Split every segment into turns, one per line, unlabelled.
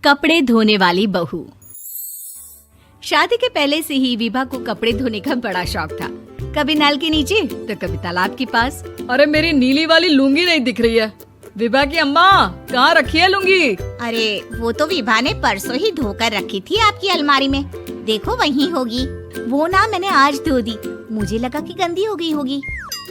कपड़े धोने वाली बहू। शादी के पहले से ही विभा को कपड़े धोने का बड़ा शौक था। कभी नल के नीचे तो कभी तालाब के पास।
अरे मेरी नीली वाली लुंगी नहीं दिख रही है। विभा की अम्मा कहाँ रखी है लुंगी?
अरे वो तो विभा ने परसों ही धोकर रखी थी आपकी अलमारी में, देखो वहीं होगी। वो ना मैंने आज धो दी, मुझे लगा कि गंदी हो गई होगी।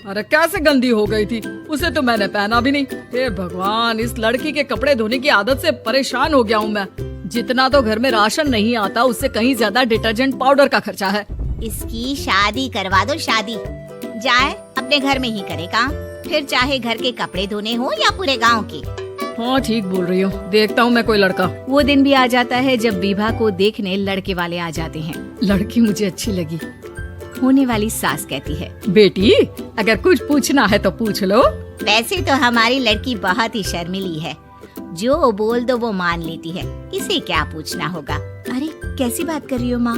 अरे कैसे गंदी हो गई थी, उसे तो मैंने पहना भी नहीं। हे भगवान, इस लड़की के कपड़े धोने की आदत से परेशान हो गया हूँ मैं। जितना तो घर में राशन नहीं आता उससे कहीं ज्यादा डिटर्जेंट पाउडर का खर्चा है।
इसकी शादी करवा दो, शादी जाए अपने घर में ही करे काम, फिर चाहे घर के कपड़े धोने हो या पूरे गांव के।
हाँ ठीक बोल रही हूँ, देखता हूँ मैं कोई लड़का।
वो दिन भी आ जाता है जब विभा को देखने लड़के वाले आ जाते हैं।
लड़की मुझे अच्छी लगी।
होने वाली सास कहती है,
बेटी अगर कुछ पूछना है तो पूछ लो।
वैसे तो हमारी लड़की बहुत ही शर्मीली है, जो बोल दो वो मान लेती है, इसे क्या पूछना होगा।
अरे कैसी बात कर रही हो माँ,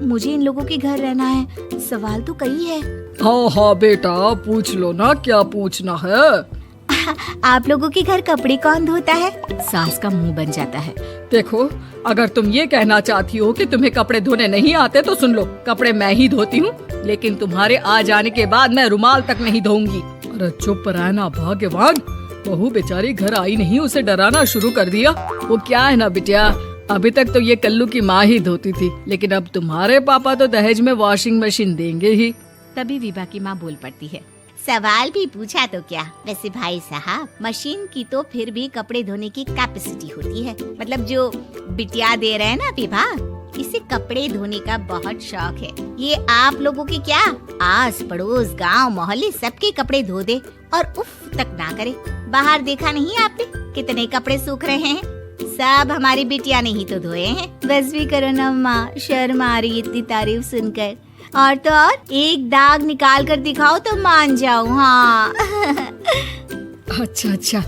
मुझे इन लोगों के घर रहना है, सवाल तो कई है।
हाँ हाँ बेटा पूछ लो ना, क्या पूछना है।
आप लोगों के घर कपड़े कौन धोता है? सास का मुंह बन जाता है।
देखो अगर तुम ये कहना चाहती हो कि तुम्हें कपड़े धोने नहीं आते तो सुन लो, कपड़े मैं ही धोती हूँ, लेकिन तुम्हारे आ जाने के बाद मैं रुमाल तक नहीं धोऊंगी। अरे चुप रहना भाग्यवान, बहू बेचारी घर आई नहीं, उसे डराना शुरू कर दिया। वो क्या है ना बिटिया, अभी तक तो ये कल्लू की माँ ही धोती थी, लेकिन अब तुम्हारे पापा तो दहेज में वॉशिंग मशीन देंगे ही।
तभी विभा की माँ बोल पड़ती है,
सवाल भी पूछा तो क्या। वैसे भाई साहब, मशीन की तो फिर भी कपड़े धोने की कैपेसिटी होती है, मतलब जो बिटिया दे रहे हैं ना विभा, इसे कपड़े धोने का बहुत शौक है। ये आप लोगों की क्या, आस पड़ोस गांव मोहल्ले सबके कपड़े धो दे और उफ तक ना करे। बाहर देखा नहीं आपने कितने कपड़े सूख रहे हैं, सब हमारी बिटिया ने ही तो धोए हैं।
बस भी करो ना माँ, शर्म आ रही इतनी तारीफ सुनकर। और तो और एक दाग निकाल कर दिखाओ तो मान जाऊँ। हाँ
अच्छा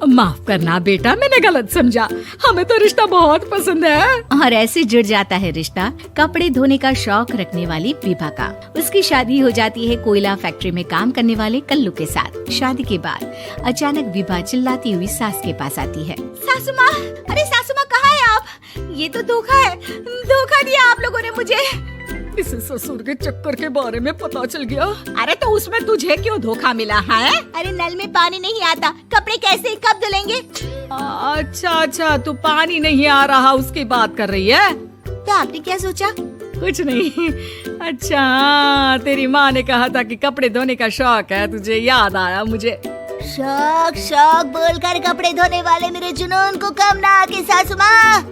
माफ करना बेटा, मैंने गलत समझा, हमें तो रिश्ता बहुत पसंद है।
और ऐसे जुड़ जाता है रिश्ता कपड़े धोने का शौक रखने वाली विभा का। उसकी शादी हो जाती है कोयला फैक्ट्री में काम करने वाले कल्लू के साथ। शादी के बाद अचानक विभा चिल्लाती हुई सास के पास आती है,
सासू माँ, अरे सासू माँ कहाँ है आप? ये तो धोखा है, धोखा दिया आप लोगों ने मुझे।
इसे ससुर के चक्कर के बारे में पता चल गया।
अरे तो उसमें तुझे क्यों धोखा मिला है? अरे नल में पानी नहीं आता, कपड़े कैसे कब धुलेंगे?
अच्छा तू पानी नहीं आ रहा उसकी बात कर रही है।
तो आपने क्या सोचा?
कुछ नहीं। अच्छा तेरी माँ ने कहा था कि कपड़े धोने का शौक है तुझे, याद आया मुझे।
शौक बोलकर कपड़े धोने वाले मेरे जुनून को कम ना आके सासू माँ,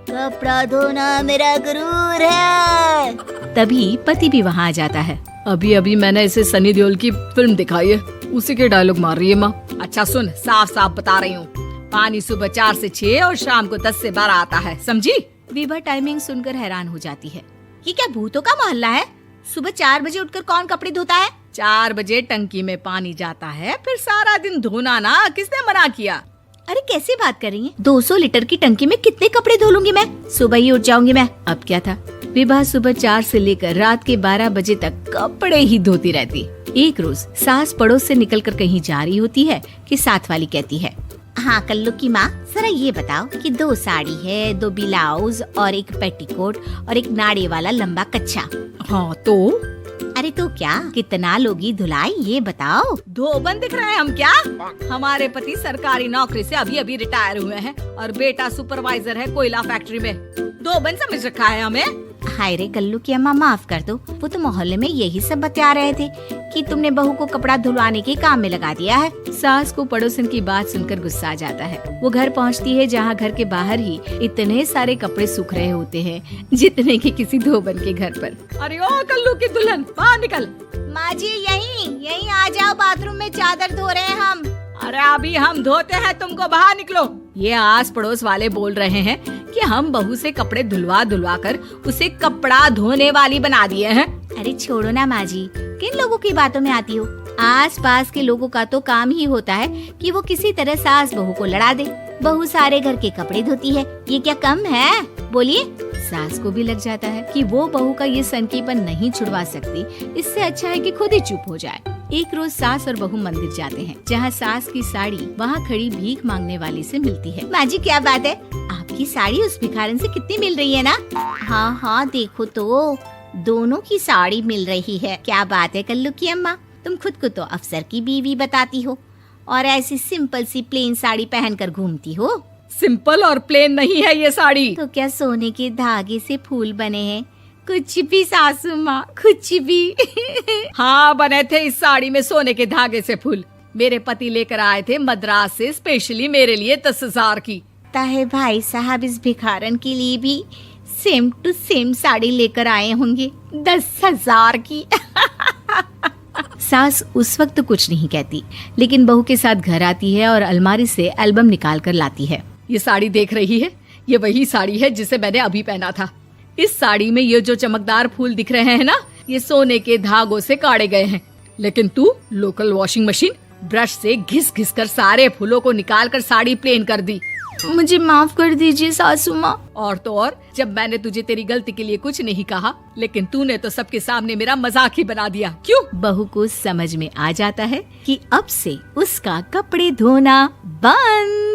कपड़ा धोना मेरा गुरूर है।
तभी पति भी वहाँ आ जाता है।
अभी मैंने इसे सनी देओल की फिल्म दिखाई है, उसी के डायलॉग मार रही है माँ। अच्छा सुन, साफ साफ बता रही हूँ, पानी सुबह 4 से 6 और शाम को 10 से 12 आता है, समझी?
विभा टाइमिंग सुनकर हैरान हो जाती है।
ये क्या भूतों का मोहल्ला है? सुबह 4 बजे उठकर कौन कपड़े धोता है?
4 बजे टंकी में पानी जाता है, फिर सारा दिन धोना ना, किसने मना किया?
अरे कैसी बात कर रही हैं? 200 लीटर की टंकी में कितने कपड़े धो लूंगी मैं, सुबह ही उठ जाऊंगी मैं। अब क्या था, विभा सुबह 4 से लेकर रात के 12 बजे तक कपड़े ही धोती रहती। एक रोज सास पड़ोस से निकलकर कहीं जा रही होती है कि साथ वाली कहती है,
हाँ कल्लू की माँ, जरा ये बताओ कि 2 साड़ी है, 2 ब्लाउज और एक पेटीकोट और एक नाड़े वाला लंबा कच्छा।
हाँ तो?
अरे तो क्या, कितना लोगी धुलाई ये बताओ।
धोबन दिख रहे हैं हम क्या? हमारे पति सरकारी नौकरी से अभी रिटायर हुए हैं और बेटा सुपरवाइजर है कोयला फैक्ट्री में। धोबन समझ रखा है हमें?
हाय रे कल्लू की अम्मा, माफ कर दो, वो तो मोहल्ले में यही सब बता रहे थे कि तुमने बहू को कपड़ा धुलवाने के काम में लगा दिया है।
सास को पड़ोसन की बात सुनकर गुस्सा आ जाता है। वो घर पहुंचती है जहां घर के बाहर ही इतने सारे कपड़े सूख रहे होते हैं जितने कि किसी धोबन के घर पर।
अरे ओ कल्लू की दुल्हन, बाहर निकल।
माँ जी यहीं आ जाओ, बाथरूम में चादर धो रहे हैं हम।
अरे अभी हम धोते हैं, तुमको बाहर निकलो। ये आस पड़ोस वाले बोल रहे हैं कि हम बहू से कपड़े धुलवा कर उसे कपड़ा धोने वाली बना दिए हैं।
अरे छोड़ो ना माँ जी, किन लोगों की बातों में आती हो? आस पास के लोगों का तो काम ही होता है कि वो किसी तरह सास बहू को लड़ा दे। बहू सारे घर के कपड़े धोती है, ये क्या कम है? बोलिए। सास को भी लग जाता है कि वो बहू का ये सनकीपन नहीं छुड़वा सकती, इससे अच्छा है कि खुद ही चुप हो जाए। एक रोज सास और बहू मंदिर जाते हैं, जहाँ सास की साड़ी वहाँ खड़ी भीख मांगने वाली से मिलती है।
माँ जी क्या बात है,
आपकी
की साड़ी उस भिखारन से कितनी मिल रही है ना? हाँ हाँ देखो तो, दोनों की साड़ी मिल रही है। क्या बात है कल्लू की अम्मा, तुम खुद को तो अफसर की बीवी बताती हो और ऐसी सिंपल सी प्लेन साड़ी पहनकर घूमती हो।
सिंपल और प्लेन नहीं है ये साड़ी।
तो क्या सोने के धागे से फूल बने हैं? कुछ भी सासू माँ, कुछ भी।
हाँ बने थे इस साड़ी में सोने के धागे से फूल। मेरे पति लेकर आए थे मद्रास से स्पेशली मेरे लिए 10,000 की।
ताहे भाई साहब इस भिखारन के लिए भी सेम टू सेम साड़ी लेकर आए होंगे 10,000 की। सास उस वक्त कुछ नहीं कहती, लेकिन बहू के साथ घर आती है और अलमारी से एल्बम निकाल कर लाती है।
ये साड़ी देख रही है, ये वही साड़ी है जिसे मैंने अभी पहना था। इस साड़ी में ये जो चमकदार फूल दिख रहे हैं ना, ये सोने के धागों से काटे गए हैं। लेकिन तू लोकल वॉशिंग मशीन ब्रश से घिस घिस कर सारे फूलों को निकाल कर साड़ी प्लेन कर दी।
मुझे माफ कर दीजिए सासू माँ।
और तो और, जब मैंने तुझे तेरी गलती के लिए कुछ नहीं कहा, लेकिन तूने तो सबके सामने मेरा मजाक ही बना दिया। क्यों?
बहू को समझ में आ जाता है कि अब से उसका कपड़े धोना बंद।